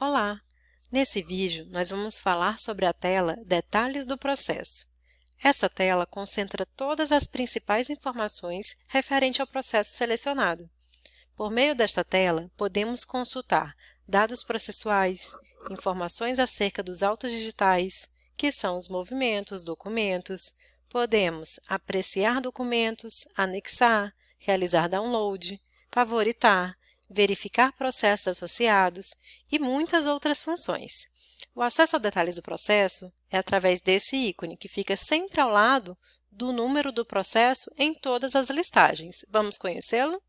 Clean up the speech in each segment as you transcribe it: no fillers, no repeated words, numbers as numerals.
Olá! Nesse vídeo, nós vamos falar sobre a tela Detalhes do processo. Essa tela concentra todas as principais informações referente ao processo selecionado. Por meio desta tela, podemos consultar dados processuais, informações acerca dos autos digitais, que são os movimentos, documentos, podemos apreciar documentos, anexar, realizar download, favoritar, verificar processos associados e muitas outras funções. O acesso a detalhes do processo é através desse ícone, que fica sempre ao lado do número do processo em todas as listagens. Vamos conhecê-lo?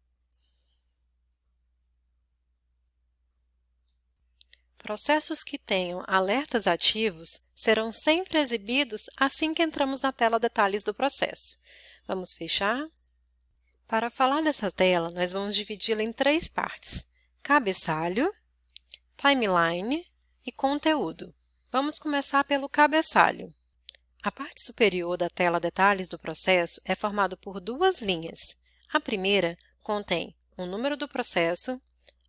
Processos que tenham alertas ativos serão sempre exibidos assim que entramos na tela Detalhes do processo. Vamos fechar? Para falar dessa tela, nós vamos dividi-la em três partes: cabeçalho, timeline e conteúdo. Vamos começar pelo cabeçalho. A parte superior da tela Detalhes do processo é formada por duas linhas. A primeira contém o número do processo,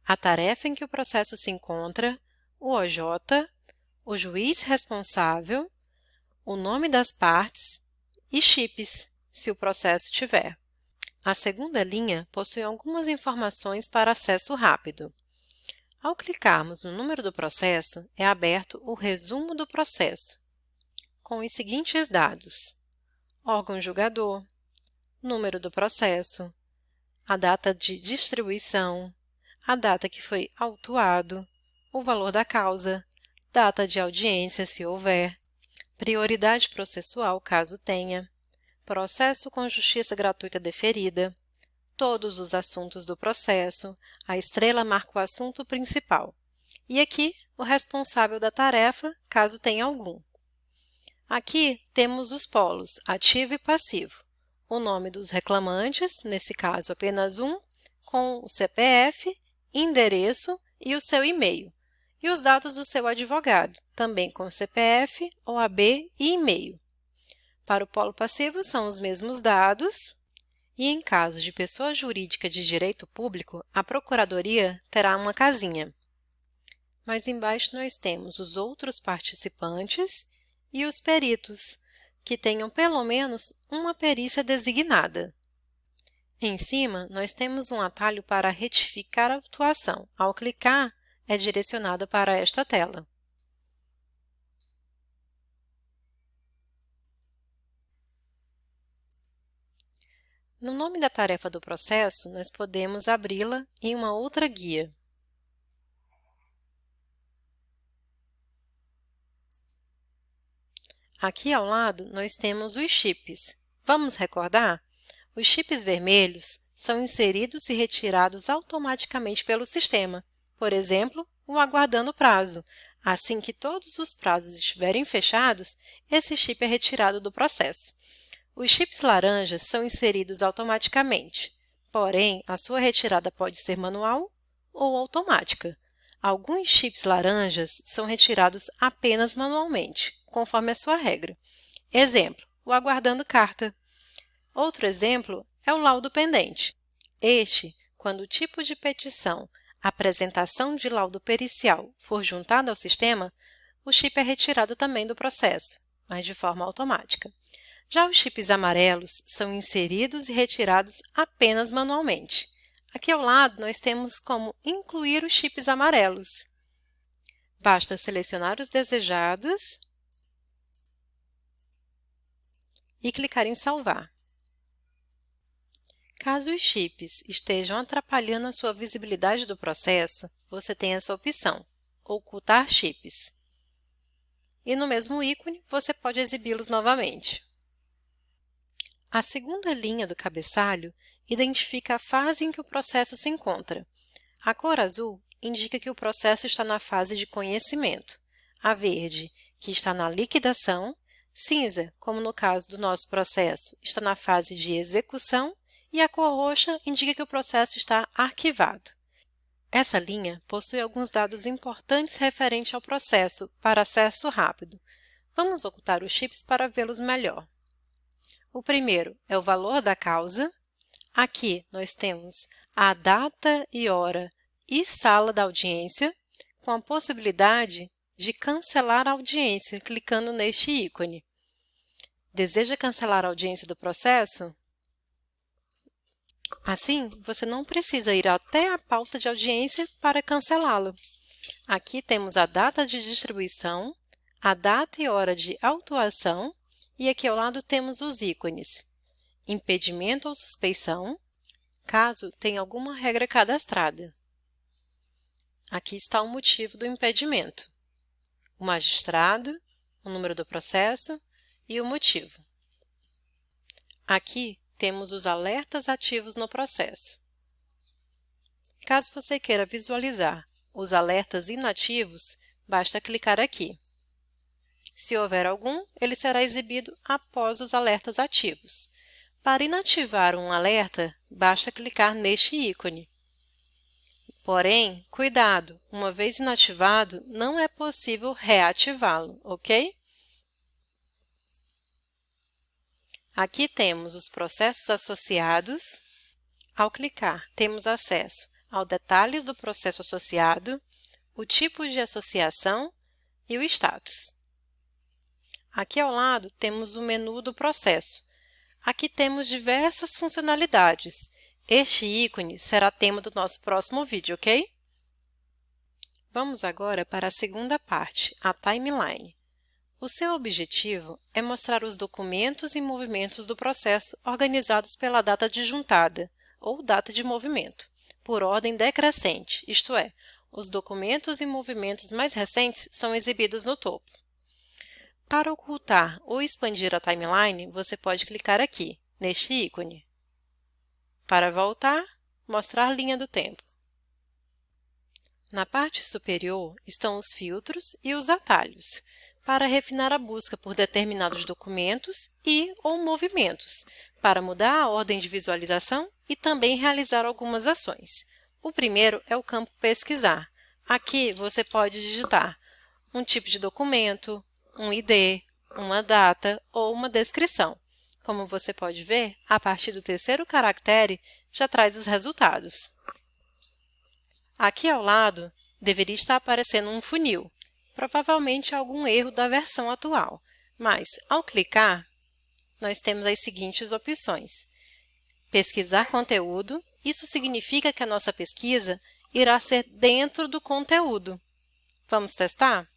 a tarefa em que o processo se encontra, o OJ, o juiz responsável, o nome das partes e chips, se o processo tiver. A segunda linha possui algumas informações para acesso rápido. Ao clicarmos no número do processo, é aberto o resumo do processo, com os seguintes dados: órgão julgador, número do processo, a data de distribuição, a data que foi autuado, o valor da causa, data de audiência, se houver, prioridade processual, caso tenha, processo com justiça gratuita deferida, todos os assuntos do processo, a estrela marca o assunto principal, e aqui o responsável da tarefa, caso tenha algum. Aqui temos os polos ativo e passivo, o nome dos reclamantes, nesse caso apenas um, com o CPF, endereço e o seu e-mail, e os dados do seu advogado, também com CPF, OAB e e-mail. Para o polo passivo são os mesmos dados, e em caso de pessoa jurídica de direito público, a Procuradoria terá uma casinha. Mais embaixo nós temos os outros participantes e os peritos, que tenham pelo menos uma perícia designada. Em cima, nós temos um atalho para retificar a autuação. Ao clicar, é direcionada para esta tela. No nome da tarefa do processo, nós podemos abri-la em uma outra guia. Aqui ao lado, nós temos os chips. Vamos recordar? Os chips vermelhos são inseridos e retirados automaticamente pelo sistema, por exemplo, o aguardando prazo. Assim que todos os prazos estiverem fechados, esse chip é retirado do processo. Os chips laranjas são inseridos automaticamente, porém, a sua retirada pode ser manual ou automática. Alguns chips laranjas são retirados apenas manualmente, conforme a sua regra. Exemplo, o aguardando carta. Outro exemplo é o laudo pendente. Este, quando o tipo de petição, apresentação de laudo pericial, for juntado ao sistema, o chip é retirado também do processo, mas de forma automática. Já os chips amarelos são inseridos e retirados apenas manualmente. Aqui ao lado, nós temos como incluir os chips amarelos. Basta selecionar os desejados e clicar em salvar. Caso os chips estejam atrapalhando a sua visibilidade do processo, você tem essa opção, ocultar chips. E no mesmo ícone, você pode exibi-los novamente. A segunda linha do cabeçalho identifica a fase em que o processo se encontra. A cor azul indica que o processo está na fase de conhecimento, a verde, que está na liquidação, cinza, como no caso do nosso processo, está na fase de execução, e a cor roxa indica que o processo está arquivado. Essa linha possui alguns dados importantes referentes ao processo para acesso rápido. Vamos ocultar os chips para vê-los melhor. O primeiro é o valor da causa. Aqui nós temos a data e hora e sala da audiência, com a possibilidade de cancelar a audiência clicando neste ícone. Deseja cancelar a audiência do processo? Assim, você não precisa ir até a pauta de audiência para cancelá-lo. Aqui temos a data de distribuição, a data e hora de autuação e aqui ao lado temos os ícones impedimento ou suspeição, caso tenha alguma regra cadastrada. Aqui está o motivo do impedimento, o magistrado, o número do processo e o motivo. Aqui temos os alertas ativos no processo. Caso você queira visualizar os alertas inativos, basta clicar aqui. Se houver algum, ele será exibido após os alertas ativos. Para inativar um alerta, basta clicar neste ícone. Porém, cuidado! Uma vez inativado, não é possível reativá-lo, ok? Aqui temos os processos associados. Ao clicar, temos acesso aos detalhes do processo associado, o tipo de associação e o status. Aqui ao lado temos o menu do processo. Aqui temos diversas funcionalidades. Este ícone será tema do nosso próximo vídeo, ok? Vamos agora para a segunda parte, a timeline. O seu objetivo é mostrar os documentos e movimentos do processo organizados pela data disjuntada, ou data de movimento, por ordem decrescente, isto é, os documentos e movimentos mais recentes são exibidos no topo. Para ocultar ou expandir a timeline, você pode clicar aqui, neste ícone. Para voltar, mostrar linha do tempo. Na parte superior estão os filtros e os atalhos, para refinar a busca por determinados documentos e ou movimentos, para mudar a ordem de visualização e também realizar algumas ações. O primeiro é o campo Pesquisar. Aqui você pode digitar um tipo de documento, um ID, uma data ou uma descrição. Como você pode ver, a partir do terceiro caractere já traz os resultados. Aqui ao lado deveria estar aparecendo um funil, provavelmente algum erro da versão atual, mas ao clicar, nós temos as seguintes opções. Pesquisar conteúdo, isso significa que a nossa pesquisa irá ser dentro do conteúdo. Vamos testar?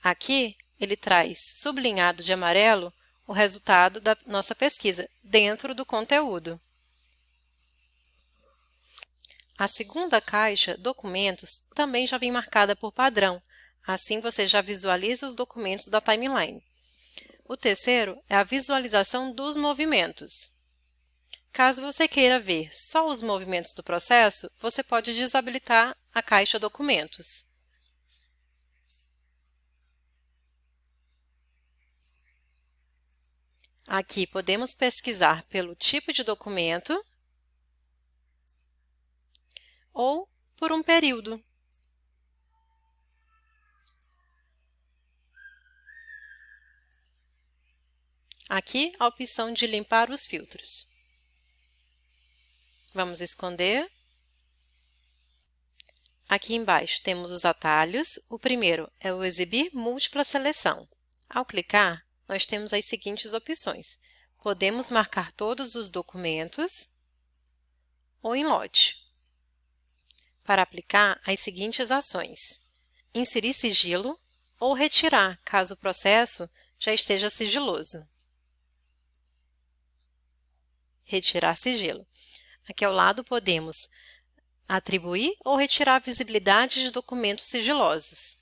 Aqui, ele traz, sublinhado de amarelo, o resultado da nossa pesquisa, dentro do conteúdo. A segunda caixa, Documentos, também já vem marcada por padrão, assim você já visualiza os documentos da timeline. O terceiro é a visualização dos movimentos. Caso você queira ver só os movimentos do processo, você pode desabilitar a caixa Documentos. Aqui podemos pesquisar pelo tipo de documento ou por um período. Aqui a opção de limpar os filtros. Vamos esconder. Aqui embaixo temos os atalhos. O primeiro é o Exibir múltipla seleção. Ao clicar, nós temos as seguintes opções. Podemos marcar todos os documentos ou em lote. Para aplicar as seguintes ações. Inserir sigilo ou retirar, caso o processo já esteja sigiloso. Retirar sigilo. Aqui ao lado podemos atribuir ou retirar a visibilidade de documentos sigilosos.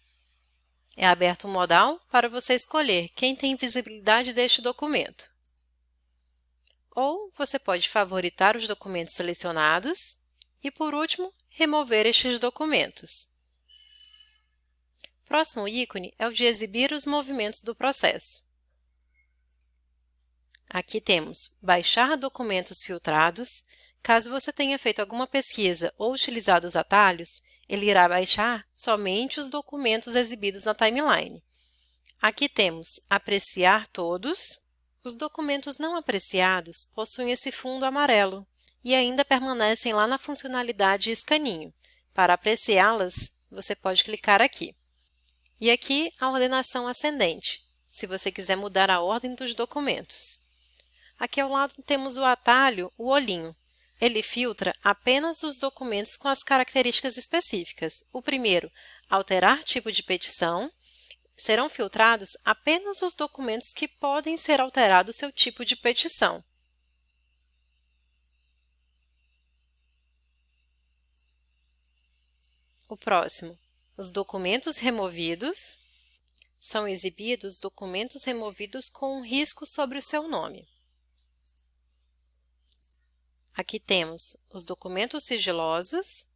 É aberto um modal para você escolher quem tem visibilidade deste documento. Ou você pode favoritar os documentos selecionados e, por último, remover estes documentos. Próximo ícone é o de exibir os movimentos do processo. Aqui temos Baixar documentos filtrados. Caso você tenha feito alguma pesquisa ou utilizado os atalhos, ele irá baixar somente os documentos exibidos na timeline. Aqui temos Apreciar todos. Os documentos não apreciados possuem esse fundo amarelo e ainda permanecem lá na funcionalidade Escaninho. Para apreciá-las, você pode clicar aqui. E aqui a ordenação ascendente, se você quiser mudar a ordem dos documentos. Aqui ao lado temos o atalho, o olhinho. Ele filtra apenas os documentos com as características específicas. O primeiro, alterar tipo de petição. Serão filtrados apenas os documentos que podem ser alterados seu tipo de petição. O próximo, os documentos removidos. São exibidos documentos removidos com um risco sobre o seu nome. Aqui temos os documentos sigilosos,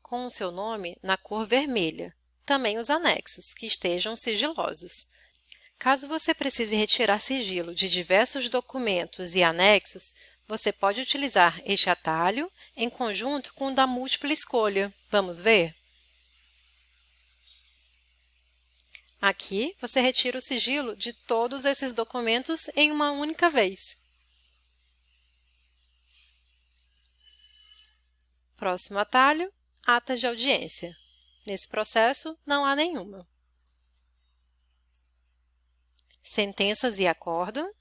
com o seu nome na cor vermelha. Também os anexos, que estejam sigilosos. Caso você precise retirar sigilo de diversos documentos e anexos, você pode utilizar este atalho em conjunto com o da múltipla escolha. Vamos ver? Aqui, você retira o sigilo de todos esses documentos em uma única vez. Próximo atalho, atas de audiência. Nesse processo, não há nenhuma. Sentenças e acórdão.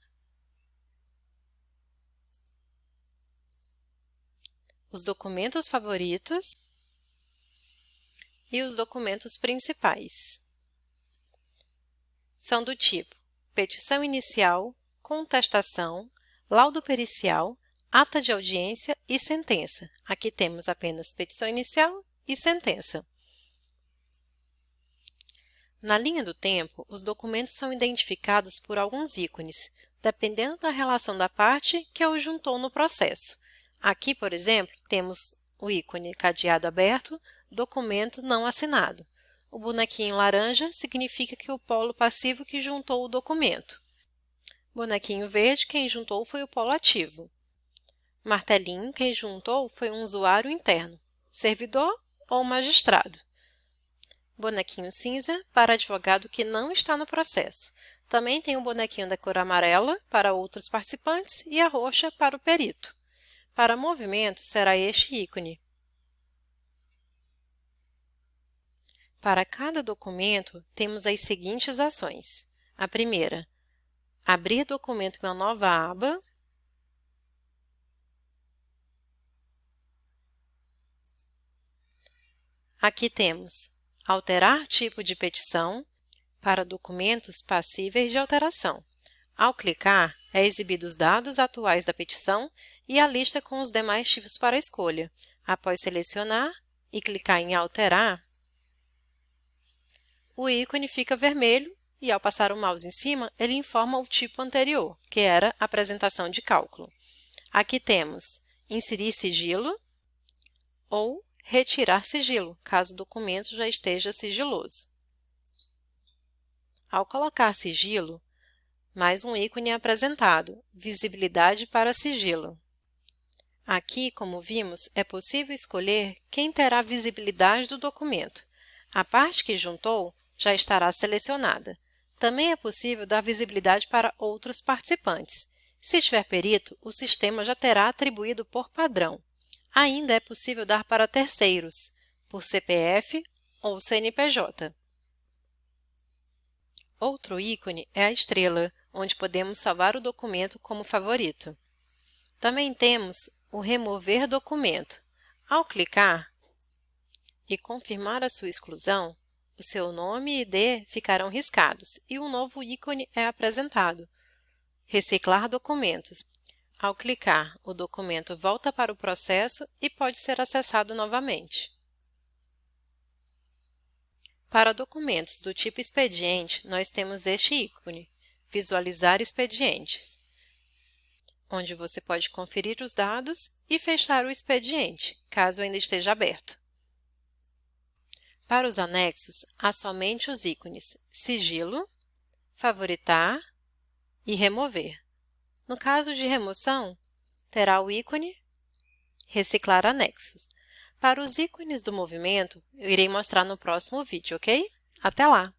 Os documentos favoritos e os documentos principais. São do tipo petição inicial, contestação, laudo pericial, ata de audiência e sentença. Aqui temos apenas petição inicial e sentença. Na linha do tempo, os documentos são identificados por alguns ícones, dependendo da relação da parte que o juntou no processo. Aqui, por exemplo, temos o ícone cadeado aberto, documento não assinado. O bonequinho laranja significa que o polo passivo que juntou o documento. Bonequinho verde, quem juntou foi o polo ativo. Martelinho, quem juntou foi um usuário interno, servidor ou magistrado. Bonequinho cinza para advogado que não está no processo. Também tem o bonequinho da cor amarela para outros participantes e a roxa para o perito. Para movimento, será este ícone. Para cada documento, temos as seguintes ações. A primeira, abrir documento em uma nova aba. Aqui temos alterar tipo de petição para documentos passíveis de alteração. Ao clicar, é exibido os dados atuais da petição e a lista com os demais tipos para escolha. Após selecionar e clicar em alterar, o ícone fica vermelho e, ao passar o mouse em cima, ele informa o tipo anterior, que era apresentação de cálculo. Aqui temos inserir sigilo ou retirar sigilo, caso o documento já esteja sigiloso. Ao colocar sigilo, mais um ícone é apresentado, visibilidade para sigilo. Aqui, como vimos, é possível escolher quem terá visibilidade do documento. A parte que juntou já estará selecionada. Também é possível dar visibilidade para outros participantes. Se tiver perito, o sistema já terá atribuído por padrão. Ainda é possível dar para terceiros, por CPF ou CNPJ. Outro ícone é a estrela, onde podemos salvar o documento como favorito. Também temos o remover documento. Ao clicar e confirmar a sua exclusão, o seu nome e ID ficarão riscados e um novo ícone é apresentado. Reciclar documentos. Ao clicar, o documento volta para o processo e pode ser acessado novamente. Para documentos do tipo expediente, nós temos este ícone, Visualizar expedientes, onde você pode conferir os dados e fechar o expediente, caso ainda esteja aberto. Para os anexos, há somente os ícones Sigilo, Favoritar e Remover. No caso de remoção, terá o ícone Reciclar anexos. Para os ícones do movimento, eu irei mostrar no próximo vídeo, ok? Até lá!